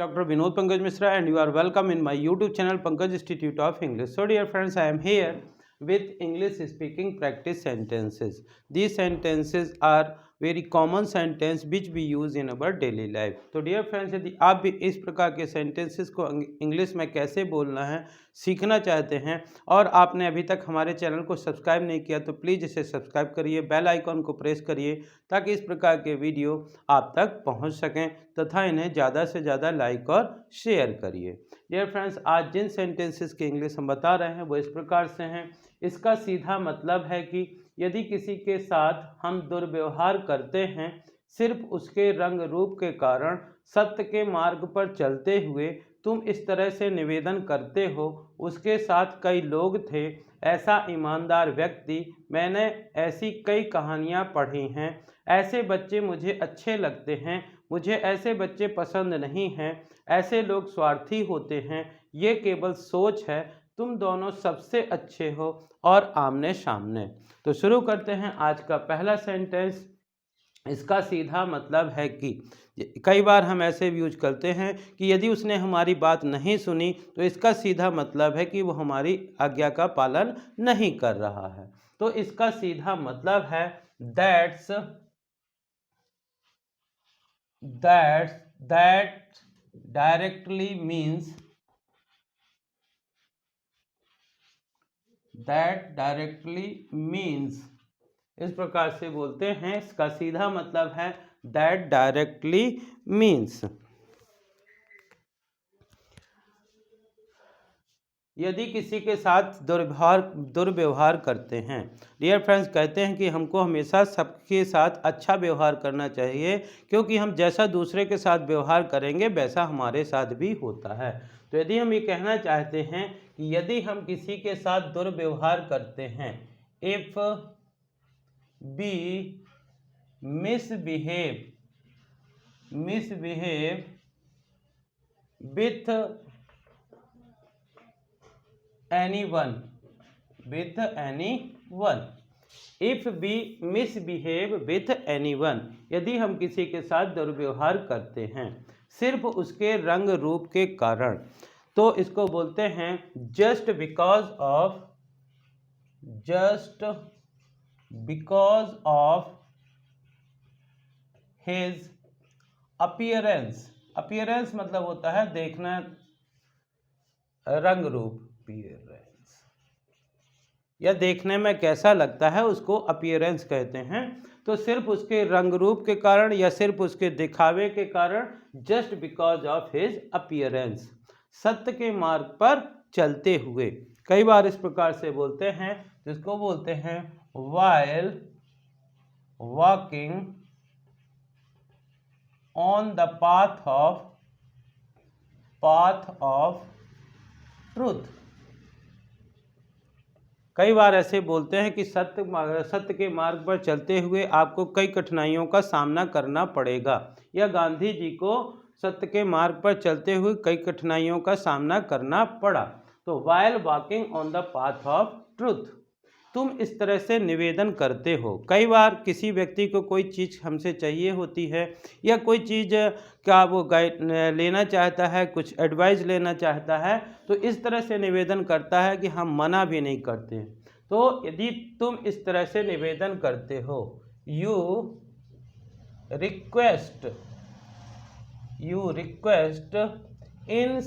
Dr. Vinod Pankaj Misra and you are welcome in my YouTube channel Pankaj Institute of English. So dear friends, I am here with English speaking practice sentences. These sentences are very common sentence which we use in our daily life. तो dear friends, यदि आप भी इस प्रकार के sentences को English में कैसे बोलना है सीखना चाहते हैं और आपने अभी तक हमारे चैनल को सब्सक्राइब नहीं किया तो प्लीज़ इसे सब्सक्राइब करिए, बेल आइकॉन को प्रेस करिए ताकि इस प्रकार के वीडियो आप तक पहुंच सकें तथा इन्हें ज़्यादा से ज़्यादा लाइक और शेयर करिए। डियर फ्रेंड्स, आज जिन सेंटेंसेस की इंग्लिश हम बता रहे हैं वो इस प्रकार से हैं। इसका सीधा मतलब है कि यदि किसी के साथ हम दुर्व्यवहार करते हैं सिर्फ उसके रंग रूप के कारण, सत्य के मार्ग पर चलते हुए तुम इस तरह से निवेदन करते हो, उसके साथ कई लोग थे, ऐसा ईमानदार व्यक्ति, मैंने ऐसी कई कहानियाँ पढ़ी हैं, ऐसे बच्चे मुझे अच्छे लगते हैं, मुझे ऐसे बच्चे पसंद नहीं हैं, ऐसे लोग स्वार्थी होते हैं, ये केवल सोच है, तुम दोनों सबसे अच्छे हो और आमने सामने। तो शुरू करते हैं आज का पहला सेंटेंस। इसका सीधा मतलब है कि कई बार हम ऐसे यूज करते हैं कि यदि उसने हमारी बात नहीं सुनी तो इसका सीधा मतलब है कि वो हमारी आज्ञा का पालन नहीं कर रहा है। तो इसका सीधा मतलब है that directly means इस प्रकार से बोलते हैं। इसका सीधा मतलब है that directly means। यदि किसी के साथ दुर्व्यवहार करते हैं, डियर फ्रेंड्स, कहते हैं कि हमको हमेशा सबके साथ अच्छा व्यवहार करना चाहिए क्योंकि हम जैसा दूसरे के साथ व्यवहार करेंगे वैसा हमारे साथ भी होता है। तो यदि हम ये कहना चाहते हैं कि यदि हम किसी के साथ दुर्व्यवहार करते हैं, if we misbehave with anyone, if we misbehave with anyone, यदि हम किसी के साथ दुर्व्यवहार करते हैं सिर्फ उसके रंग रूप के कारण, तो इसको बोलते हैं just because of his appearance मतलब होता है देखना, रंग रूप, अपीयरेंस, या देखने में कैसा लगता है उसको अपीयरेंस कहते हैं। तो सिर्फ उसके रंग रूप के कारण या सिर्फ उसके दिखावे के कारण, just because of his appearance, सत्य के मार्ग पर चलते हुए, कई बार इस प्रकार से बोलते हैं जिसको बोलते हैं while walking on the path of truth। कई बार ऐसे बोलते हैं कि सत्य के मार्ग पर चलते हुए आपको कई कठिनाइयों का सामना करना पड़ेगा, या गांधी जी को सत्य के मार्ग पर चलते हुए कई कठिनाइयों का सामना करना पड़ा। तो while walking on the path of truth, तुम इस तरह से निवेदन करते हो। कई बार किसी व्यक्ति को कोई चीज़ हमसे चाहिए होती है या कोई चीज़ का वो लेना चाहता है, कुछ एडवाइस लेना चाहता है, तो इस तरह से निवेदन करता है कि हम मना भी नहीं करते। तो यदि तुम इस तरह से निवेदन करते हो, यू रिक्वेस्ट इन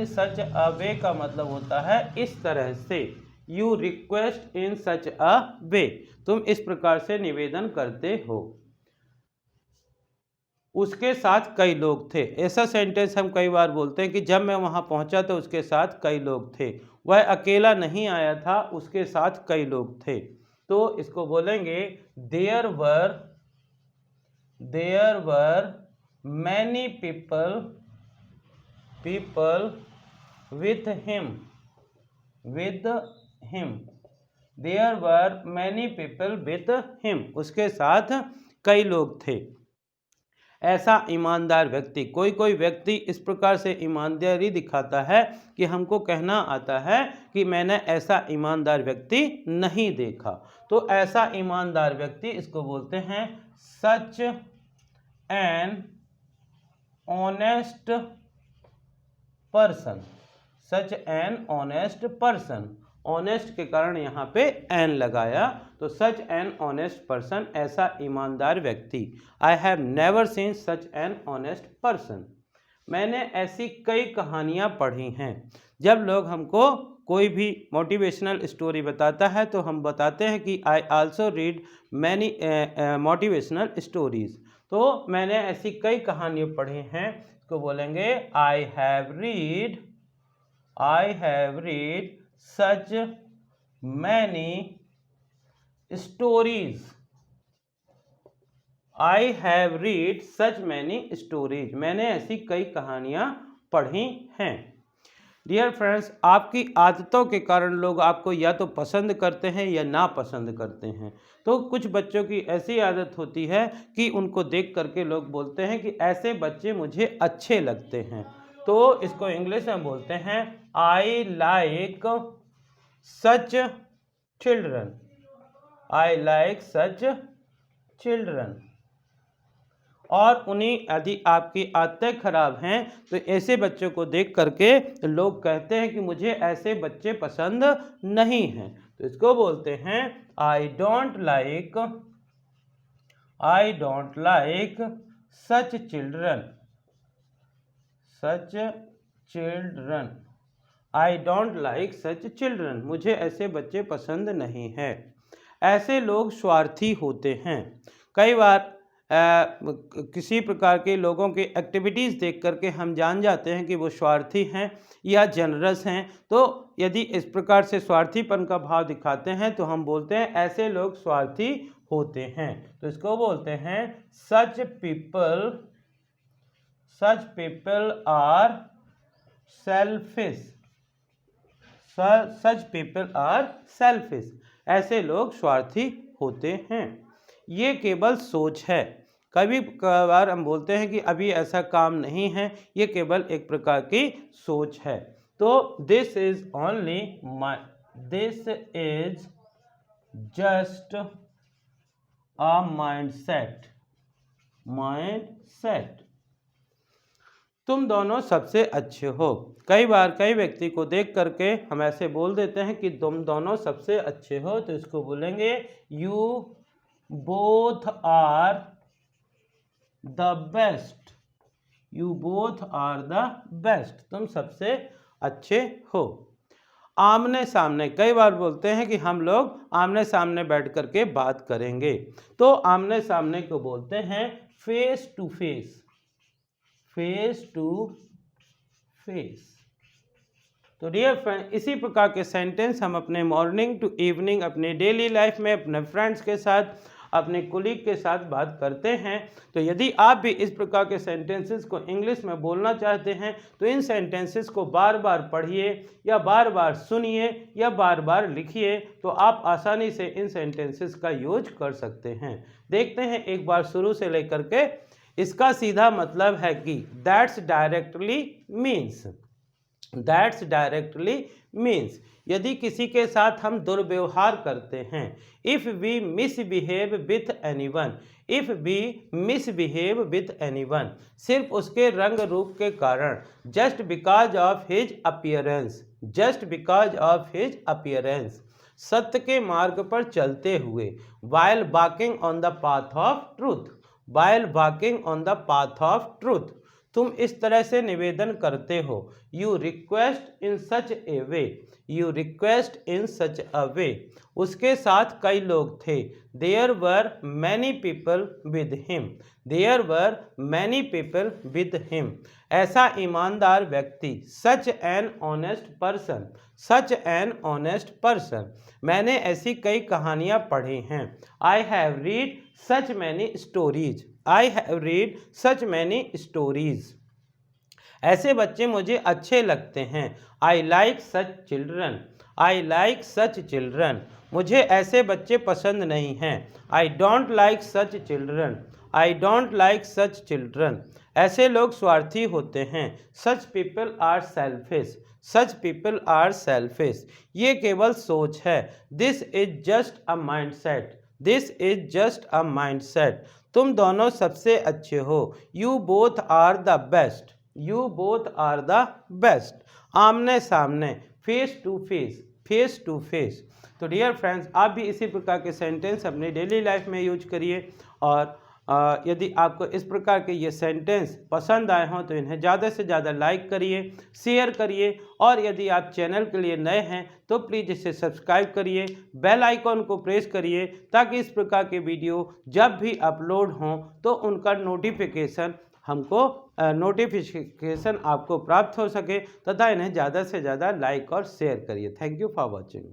सच अ वे का मतलब होता है इस तरह से। यू रिक्वेस्ट इन सच अ वे, तुम इस प्रकार से निवेदन करते हो। उसके साथ कई लोग थे, ऐसा सेंटेंस हम कई बार बोलते हैं कि जब मैं वहां पहुंचा तो उसके साथ कई लोग थे। वह अकेला नहीं आया था, उसके साथ कई लोग थे। तो इसको बोलेंगे there were many people with him। There were many people with him, उसके साथ कई लोग थे। ऐसा ईमानदार व्यक्ति, कोई व्यक्ति इस प्रकार से ईमानदारी दिखाता है कि हमको कहना आता है कि मैंने ऐसा ईमानदार व्यक्ति नहीं देखा। तो ऐसा ईमानदार व्यक्ति, इसको बोलते हैं such an honest person, such an honest person, honest के कारण यहाँ पे एन लगाया, तो सच एन ऑनेस्ट पर्सन, ऐसा ईमानदार व्यक्ति। I have never seen such an honest person, मैंने ऐसी कई कहानियाँ पढ़ी हैं। जब लोग हमको कोई भी मोटिवेशनल स्टोरी बताता है तो हम बताते हैं कि I also read many motivational stories, तो मैंने ऐसी कई कहानियाँ पढ़ी हैं, इसको बोलेंगे I have read such many stories, I have read such many stories, मैंने ऐसी कई कहानियाँ पढ़ी हैं। डियर फ्रेंड्स, आपकी आदतों के कारण लोग आपको या तो पसंद करते हैं या ना पसंद करते हैं। तो कुछ बच्चों की ऐसी आदत होती है कि उनको देख करके लोग बोलते हैं कि ऐसे बच्चे मुझे अच्छे लगते हैं, तो इसको इंग्लिश में बोलते हैं I like such children, I like such children. और उन्हीं यदि आपकी आदतें खराब हैं तो ऐसे बच्चों को देख करके लोग कहते हैं कि मुझे ऐसे बच्चे पसंद नहीं हैं, तो इसको बोलते हैं I don't like such children, I don't like such children, मुझे ऐसे बच्चे पसंद नहीं हैं। ऐसे लोग स्वार्थी होते हैं। कई बार किसी प्रकार के लोगों की एक्टिविटीज़ देख करके हम जान जाते हैं कि वो स्वार्थी हैं या जनरस हैं, तो यदि इस प्रकार से स्वार्थीपन का भाव दिखाते हैं तो हम बोलते हैं ऐसे लोग स्वार्थी होते हैं, तो इसको बोलते हैं सच पीपल आर सेल्फिश, ऐसे लोग स्वार्थी होते हैं। ये केवल सोच है। कभी कभार हम बोलते हैं कि अभी ऐसा काम नहीं है, ये केवल एक प्रकार की सोच है। तो this is just a mindset, तुम दोनों सबसे अच्छे हो। कई बार कई व्यक्ति को देख करके हम ऐसे बोल देते हैं कि तुम दोनों सबसे अच्छे हो, तो इसको बोलेंगे you both are the best, तुम सबसे अच्छे हो। आमने सामने, कई बार बोलते हैं कि हम लोग आमने सामने बैठ करके बात करेंगे, तो आमने सामने को बोलते हैं फेस टू फेस। तो डियर फ्रेंड, इसी प्रकार के सेंटेंस हम अपने मॉर्निंग टू इवनिंग अपने डेली लाइफ में अपने फ्रेंड्स के साथ, अपने कोलीग के साथ बात करते हैं। तो यदि आप भी इस प्रकार के सेंटेंसेस को इंग्लिश में बोलना चाहते हैं तो इन सेंटेंसेस को बार बार पढ़िए या बार बार सुनिए या बार बार लिखिए, तो आप आसानी से इन सेंटेंसेस का यूज कर सकते हैं। देखते हैं एक बार शुरू से लेकर के। इसका सीधा मतलब है कि दैट्स डायरेक्टली मीन्स यदि किसी के साथ हम दुर्व्यवहार करते हैं। If we misbehave with anyone, सिर्फ उसके रंग रूप के कारण, just because of his appearance, सत्य के मार्ग पर चलते हुए, while walking on the path of truth, तुम इस तरह से निवेदन करते हो। यू रिक्वेस्ट इन सच अ वे, उसके साथ कई लोग थे। There were many people with him, ऐसा ईमानदार व्यक्ति। सच एन ऑनेस्ट पर्सन, मैंने ऐसी कई कहानियाँ पढ़ी हैं। I have read such many stories, ऐसे बच्चे मुझे अच्छे लगते हैं। आई लाइक सच चिल्ड्रन, मुझे ऐसे बच्चे पसंद नहीं हैं। I don't like such children, ऐसे लोग स्वार्थी होते हैं। सच पीपल आर सेल्फिश, ये केवल सोच है। This is just a mindset, तुम दोनों सबसे अच्छे हो। You both are the best. You both are the best. आमने सामने, face to face, face to face. तो डियर फ्रेंड्स, आप भी इसी प्रकार के सेंटेंस अपनी डेली लाइफ में यूज करिए। और यदि आपको इस प्रकार के ये सेंटेंस पसंद आए हों तो इन्हें ज़्यादा से ज़्यादा लाइक करिए, शेयर करिए। और यदि आप चैनल के लिए नए हैं तो प्लीज़ इसे सब्सक्राइब करिए, बेल आइकॉन को प्रेस करिए, ताकि इस प्रकार के वीडियो जब भी अपलोड हों तो उनका नोटिफिकेशन आपको प्राप्त हो सके, तथा इन्हें ज़्यादा से ज़्यादा लाइक और शेयर करिए। Thank you for watching.